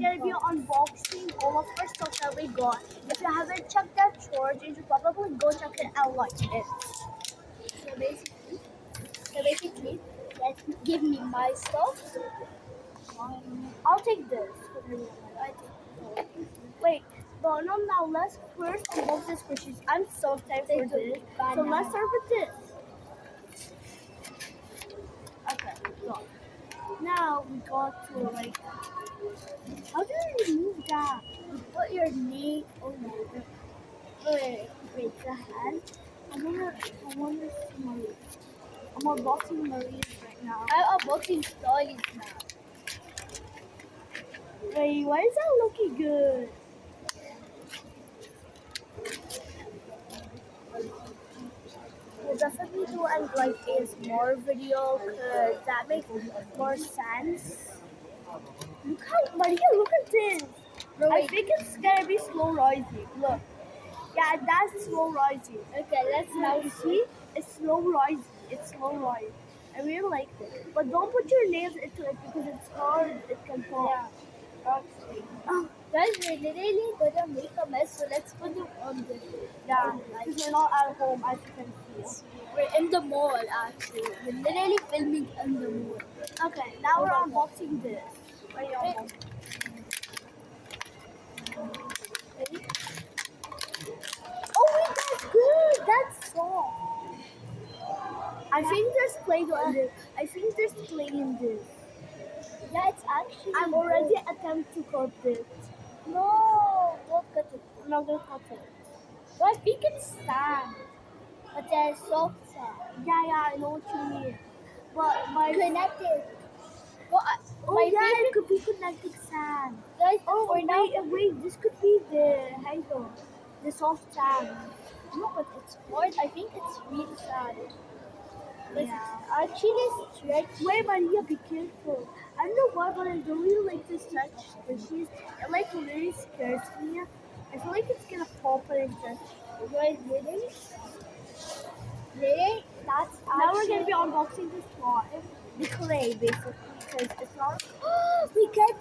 gonna be unboxing all of our stuff that we got. If you haven't checked that short, you should probably go check it out like it. So basically, let's give me my stuff. I'll take this. I take. Wait, but no, now let's first unbox the squishies. I'm so excited for this. So let's start with this. Okay, go. Now we got to like. How do you remove that? You put your knee. Oh no. Wait, the hand. I wanna see Marie. I'm unboxing Marie's right now. I'm unboxing Stolly's now. Wait, why is that looking good? We'll definitely do an like ASMR video because that makes more sense. Look how Maria, look at this. No, I think it's gonna be slow rising. Look. Yeah, that's slow rising. Okay, let's now see. It's slow rising. It's slow rising. I really like it. But don't put your nails into it because it's hard. It can fall. Yeah. Okay. Oh, guys, we're literally gonna make a mess, so let's put it on the. Yeah, because we're not at home, as you can see. We're in the mall, actually. We're literally filming in the mall. Okay, now we're unboxing this. What are you unboxing? Ready? Oh wait, that's good. That's soft. I think there's play in this. I think there's play in this. Yeah, it's actually. I'm already attempting to cut it. No, don't cut it. No, don't cut it. Well, I think it's sand, but there's soft sand. Yeah, I know what you mean. But my connected. Well, it could be connected sand. Guys, wait, this could be the soft sand. No, but it's hard. I think it's real sand. Yeah. Actually, stretch. Wait, Maria, be careful. I don't know why, but I don't really like to stretch squishies. It like really scares me. I feel like it's gonna pop and stretch. Guys, really? Really? That's now we're gonna be unboxing the slime, the clay, basically, because it's not. Wait, guys,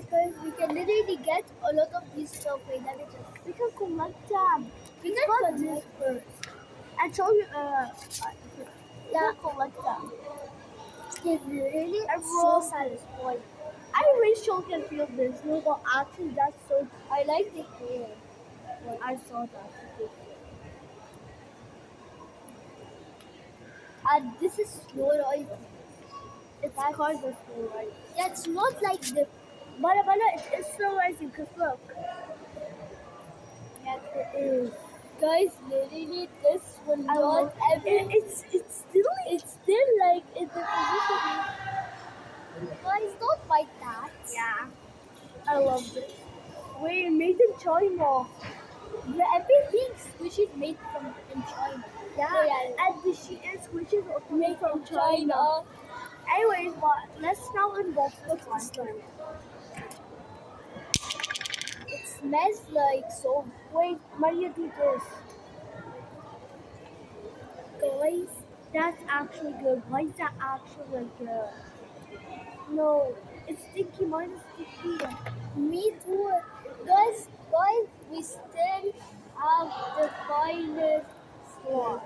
because we can literally get a lot of these stuff. Wait, let me just. We can collect them. We can collect this first. And show you. Yeah, collect them. It's really so satisfying. I wish you can feel this. No, but actually, that's so. I like the hair. Well, I saw that. And this is slow rising. It's called the slow rising. Yeah, it's not like the. But it is slow rising because look. Yes, it is. Guys, literally, this will not ever. It's still like in the position. Guys, don't fight that. Yeah, I love this. Wait, made in China. Yeah, everything which is made in China. Yeah, and the Shein squishes are made from China. Anyways, but let's now unbox the slime. It smells like so. Wait, Maria, do this. Guys, that's actually good. Why is that actually good? No, it's sticky. Mine is sticky. Me too. Guys, we still have the final slime.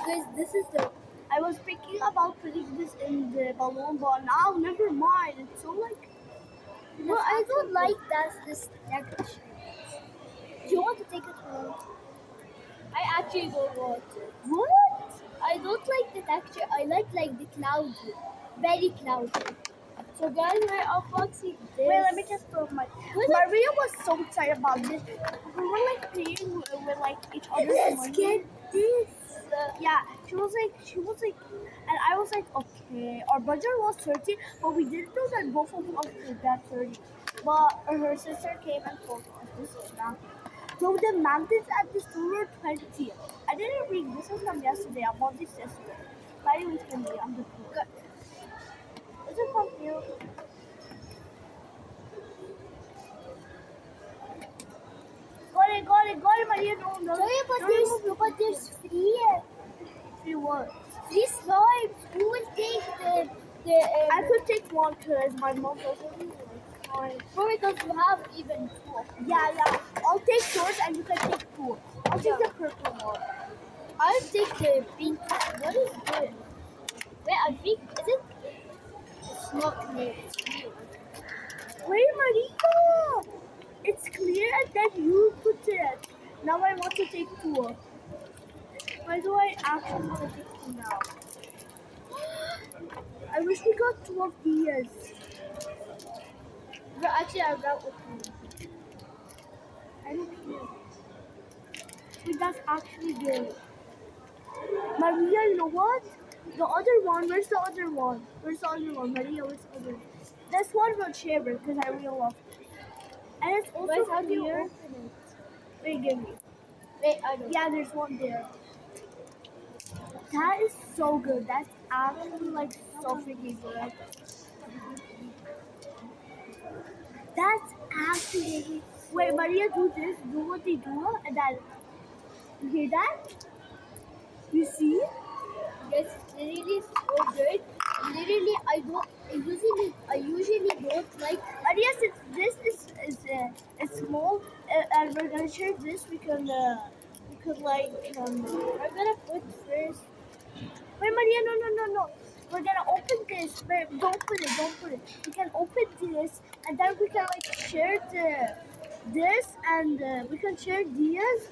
Guys, this is the. I was thinking about putting this in the balloon, but now never mind. It's so like. Well, I don't like this texture. Do you want to take it home? I actually don't want it. What? I don't like the texture. I like the cloudy, very cloudy. So guys, we're unboxing this. Wait, let me just throw my. Maria was so excited about this. We were like playing with like each other's money. Let's get this. Yeah, she was like, and I was like, okay. Our budget was 30, but we didn't know that both of us did that 30. But her sister came and told us this is nothing. So the mountains at the store were 20. I didn't read. This was from yesterday. I bought this yesterday. But it was going to be on the floor. Is it from you? Got it, Maria. No. Sorry, but there's free. Free what? Free slimes. Who will take the I could take one because my mom doesn't really like mine. Bro, because you have even two. Yeah. I'll take yours and you can take two. I'll take the purple one. I'll take the pink. What is this? Wait, I think is it? It's not clear. It's clear. Wait, Maria! It's clear and then you put it. Now I want to take two. Why do I actually want to take two now? I wish we got two of these. But actually, I got open. I don't care. But that's actually good. Maria, you know what? The other one, where's the other one? Where's the other one? Maria, where's the other one? This one will share it because I really love it. And it's also Wait, how do you clear. open it? Wait, give me. Wait, I don't. Yeah, there's one there. That is so good. That's actually like so freaking good. That's actually. Wait, Maria, do this. Do what they do, and then you hear that? You see? It's literally so good. Literally, I usually don't like. Maria, since this is small, and we're gonna share this, we could like I'm gonna put first. Wait, Maria, no. We're gonna open this. Wait, don't put it. We can open this, and then we can like share this, and we can share these,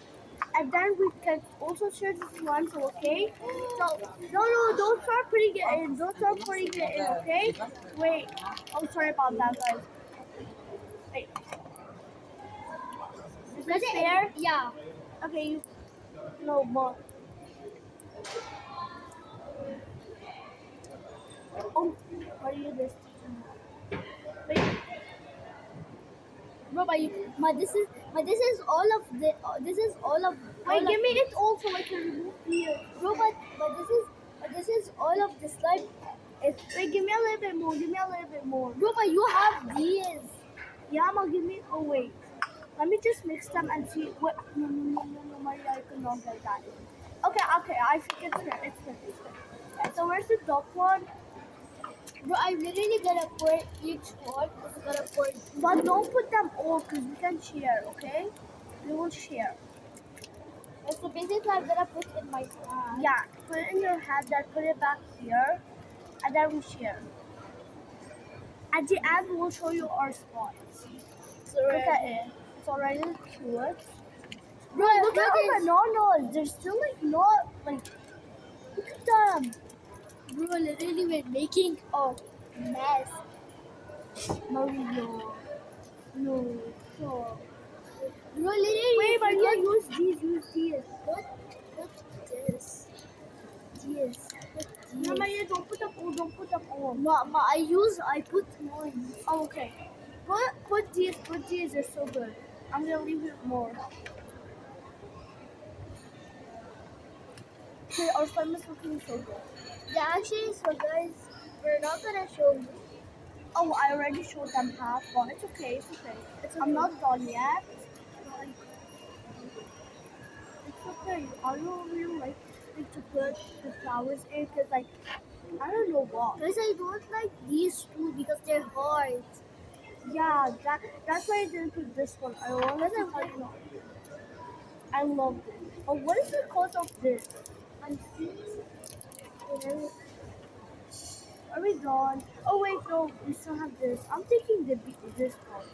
and then we can also share this one. So okay. So no, don't start putting it in. Don't start putting it in. Okay. Wait. Oh, sorry about that, guys. Wait. Is this fair? Yeah. Okay. You. No, but. Oh, Maria, this. Wait. Bro, but this is all of the this is all of Wait, all give of, me it also. I can remove here. bro, but this is all of the slime. Wait, give me a little bit more. Give me a little bit more. Bro, but you have these. Yeah, Mom, give me. Oh wait, let me just mix them and see what. No, Maria, I could not get that. Okay. I think it's good. It's good. So where's the top one? Bro, I'm literally gonna pour each one. It's gonna pour. But don't put them all because we can share. Okay, we will share. So basically, I'm gonna put in my hand. Yeah, put it in your hand. Then put it back here, and then we share. At the end, we'll show you our spots. So Look at it. It's already cute. Bro, Look at all the no-nos. They're still like not like. Look at them. Bro, literally, we're making a mess. Mario. No. So. Bro, literally. Wait, Maria, use these. What this? This. No, Maria, don't put them all. Ma, I put mine. Oh, okay. Put these. They're so good. I'm gonna leave it more. Okay, our slime is looking so good. Yeah, actually, so guys, we're not gonna show you. Oh, I already showed them half, but it's okay. I'm not done yet. It's okay. I don't really like to put the flowers in because, like, I don't know what. Guys, I don't like these two because they're hard. Yeah, that's why I didn't put this one. I wanted to tell you. I love it. Oh, what is the cost of this? I think. Are we done? Oh wait, no, we still have this. I'm taking this one.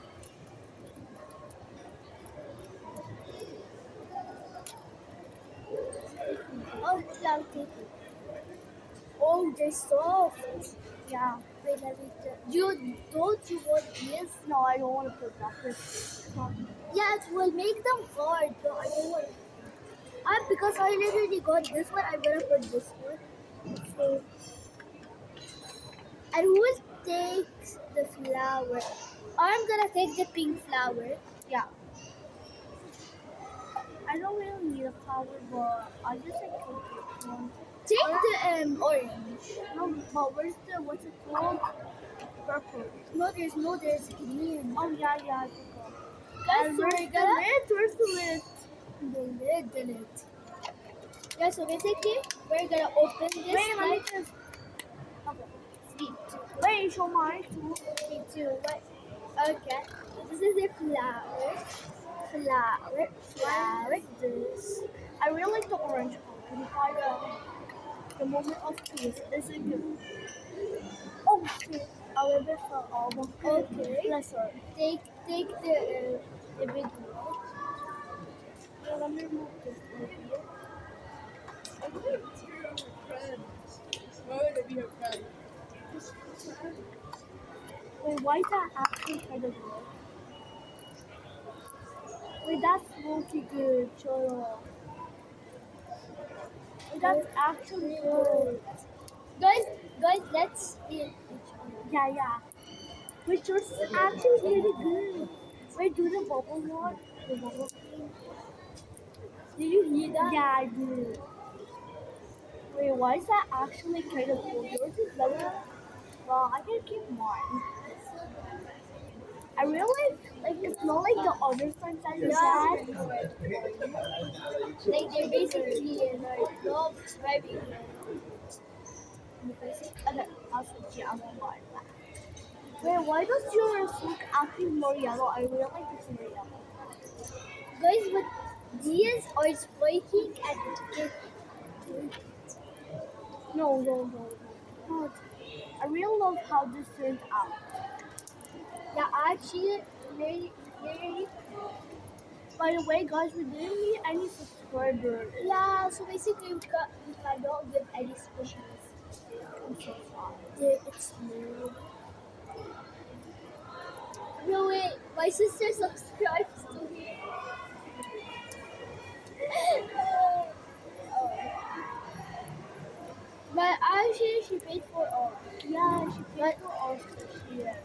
Oh, yeah, I'll take it. Oh, they're soft. Yeah. Wait, let me you want this? No, I don't want to put that. This. Yeah, it will make them hard, but I don't want. Because I literally got this one, I'm gonna put this one. So, and who will take the flower? I'm gonna take the pink flower. Yeah. I don't really need a flower, but I just like take one. Take the orange. No, but what's it called? Purple. There's green. Oh yeah, I forgot. Guys, And so where's the lid? Where's the lid? The lid. Yeah, so basically, we're gonna open this. Wait, let me just. Okay. Sweet. Wait, show mine too? Okay, too. What? Okay. This is a flower. Flower. Mine Flower. is this. I really like the orange one. Can you find the moment of peace? Is it good? Oh shit! A little bit for almost. Okay. Bless her. Take the big one. Yeah, let me remove this one here. Wait, why is that actually kind of good? Wait, that's smoky good. Shut up. Wait, that's actually good. Guys, let's eat each other. Yeah, yeah. Wait, yours is actually really good. Wait, do the bubble one. The bubble thing. Do you hear that? Yeah, I do. Wait, why is that actually kind of cool? Yours is better. Well, I can keep mine. I really like. It's not like the other friends that you Yeah. had. Like they're basically like dogs driving. Okay, I'll switch it. I won't buy that. Wait, why does yours look actually more yellow? I really like this more yellow. Guys, but these are spiking and get. No, no, no, no. I really love how this turned out. Yeah, actually, very. By the way, guys, we didn't meet any subscribers. Yeah, so basically we cannot give any specials. I'm so sorry. It's new. No way, my sister subscribes to me. But actually, she paid for all. Yeah, she paid for us this year.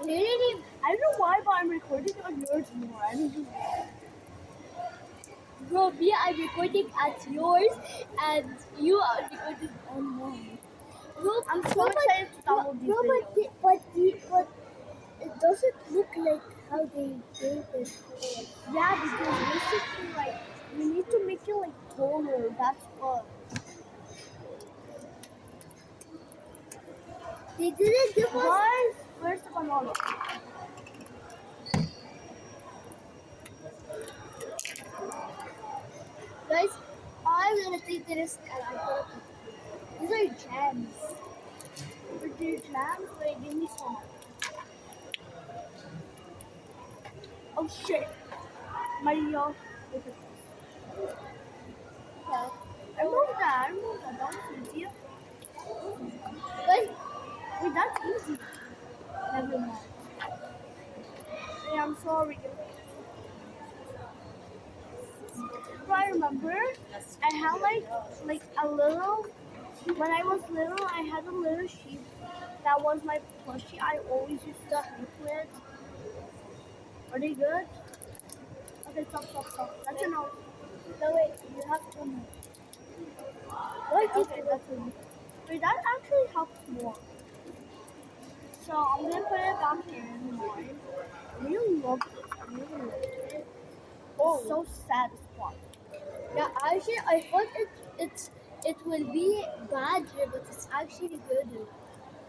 Literally, I don't know why, but I'm recording on yours more. I don't know why. bro, me, I'm recording at yours, and you are recording on mine. Bro, I'm so bro, excited to download these videos. but it doesn't look like how they gave it. Yeah, because basically, like, we need to make it like taller. That's what. They didn't give us. Guys, where's the banana? Guys, I'm gonna take this and I'm gonna put. These are gems. For the jams, wait, give me some. Oh shit. Mario. Look at this. Yeah. I moved that. I moved that. That was easy. Guys, Wait, that's easy. Never mind. Hey, I'm sorry. But I remember I had like a little. When I was little, I had a little sheep. That was my plushie. I always used to sleep with. Are they good? Okay, stop. That's enough. no wait, you have to know. Wait, okay, that's enough. Wait, that actually helps more. So I'm gonna put it back in mine. I really love this. I really love it. Oh. It's so satisfying. Yeah, actually, I thought it will be bad here, but it's actually good.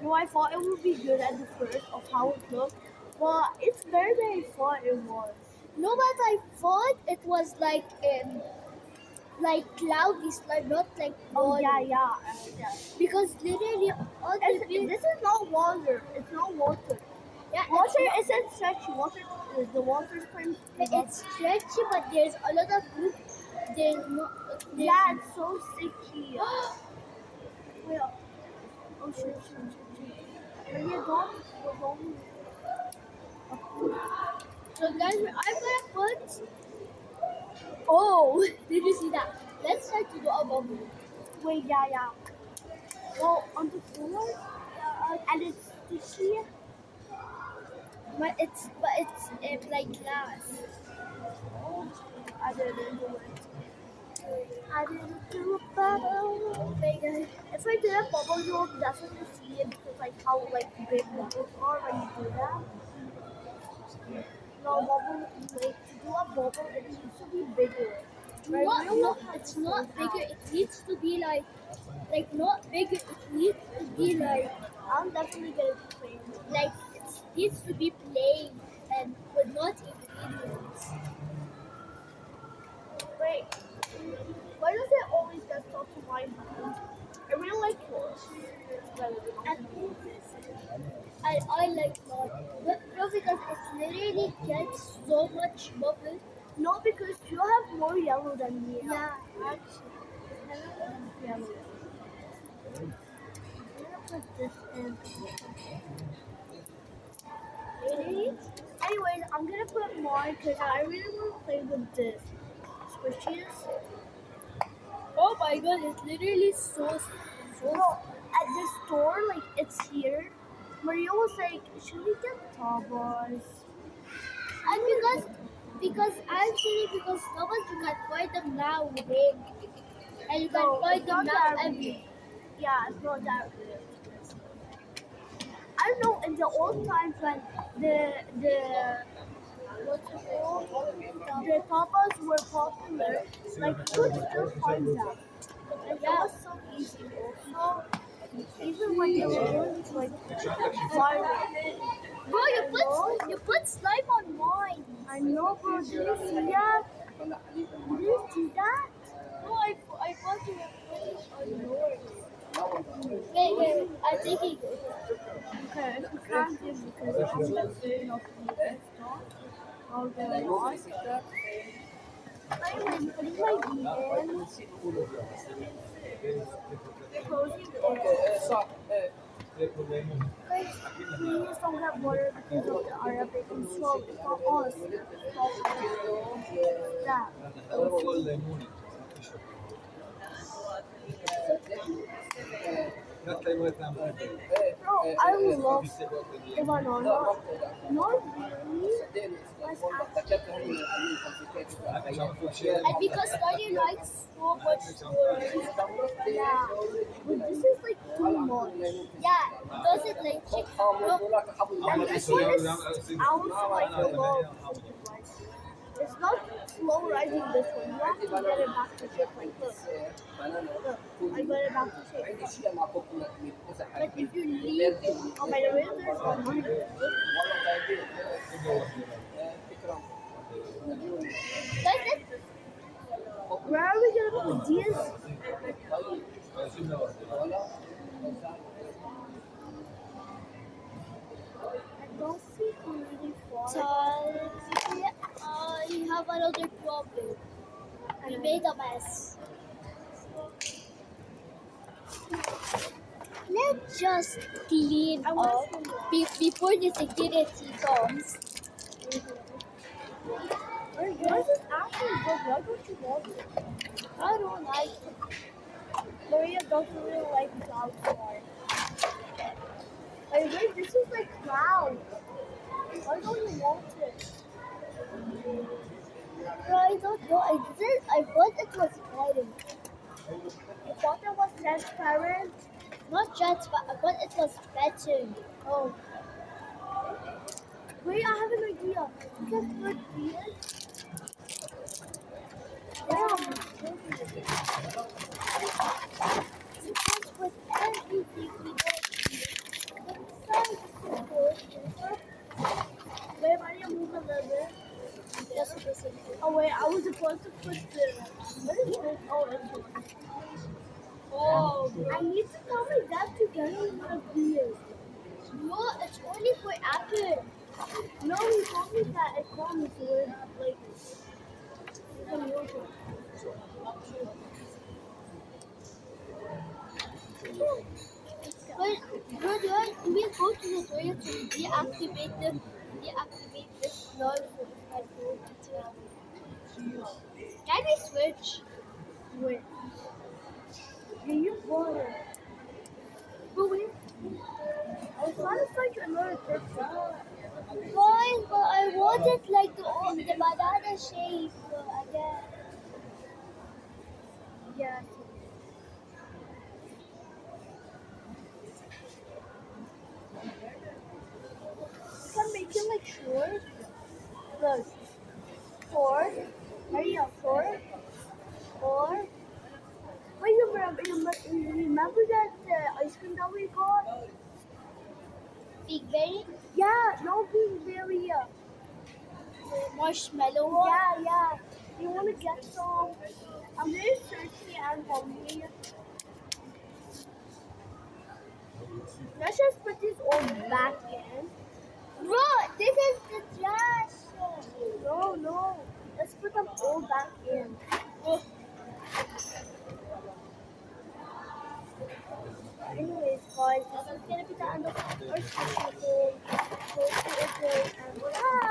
No, I thought it would be good at the first of how it looked, but it's better than I thought it was. No, but I thought it was like cloudy slime, not like Oh water. yeah. Because literally all the big, This is not water. It's not water. yeah, Water isn't stretchy. Water, the water springs. it's stretchy, but there's a lot of glue. There's no. There's, Yeah, it's so sticky. Wait, oh shit. But yeah, don't. So guys, I'm gonna put. Oh, did you see that? Let's try to do a bubble. Wait, yeah. Well, on the floor, and it's sticky. But it's like glass. I didn't do it. I didn't do a bubble. If I did a bubble, you'll definitely see it because like how like big bubbles are when you do that. No bubble, like to do a bubble, it needs to be bigger. But I really love how It's this not turned bigger. out. It needs to be like like not big. It needs to be like I'm definitely gonna play. like it needs to be plain and with not ingredients. Wait, why does it always get stuck to my hand? I really like yours. It's better than And I like not, but no, because it literally gets so much bubble. no, because you have more yellow than me. Yeah, actually. I don't have yellow. I'm gonna put this in. Really? Anyways, I'm gonna put more because I really want to play with this squishies. Oh my god, it's literally so Bro, at the store, like it's here. Maria was like, "Should we get Tabas?" and because actually because Thomas you can find them now big and you can No, find it's them not now that every. weird. Yeah, it's not that weird. I don't know. In the old times when the what's it called? The tapas were popular. Like you could still find them. And that was so easy. Also, even when they weren't like viral. Bro, I know. you put slime on mine. I know, bro. Did you see that? Did you see that? No, I thought you were putting on yours. Wait, I'm taking it. Okay, if you can't give because I'm not doing enough music stuff, I'll get lost. Anyways, putting my D in, closing it. Guys, please don't get water because of the Arabic and so it's not us. Stop it. That. Bro, I love the banana. Not really. But actually, And because Tony likes so much stories. yeah. But this is like too much. Yeah, does it like chicken? No, And this one is also like a low. It's not slow rising this one. You have to get it back to shape like this. Look, I got it back to shape. But if you leave, oh by the way, there's one more. does it? Where are we gonna put these? I don't see who really far. So, you have another problem. You made a mess. Let's just clean I up want some more. before the security comes. Yours is actually good. Why don't you want it? I don't like it. Maria doesn't really like cloud form. Like, wait, this is like cloud. Why don't you want it? Bro, I don't know. I thought it was better. You thought it was transparent? Not just, but I thought it was better. Oh. Wait, I have an idea. You can put these. Yeah. You can put everything we want inside the composter. Wait, Maria, move a little bit. Just listen. Oh, wait, I was supposed to put the. What is this? Oh, it's Oh, I need to tell my dad to get me one of these. no, it's only for Apple. No, he told me that it comes with, like, some yogurt. But bro, do we go to the toilet to deactivate this law for my phone? Can we switch? Wait. Do you want it? But wait. I was trying to find another picture. Fine, but I want it like the banana shape again. Yes. You can make it like short. Look. Short. Maria, short. Or cream that we got? Big berry, Yeah, no blueberry. marshmallow one. Yeah, yeah. You wanna get some? I'm very thirsty and hungry. Let's just put this all back in. Bro, this is the trash. No, no. Let's put them all back in. Oh, Anyways, guys, this is gonna be the end of our special haul. Hope you enjoyed and bye.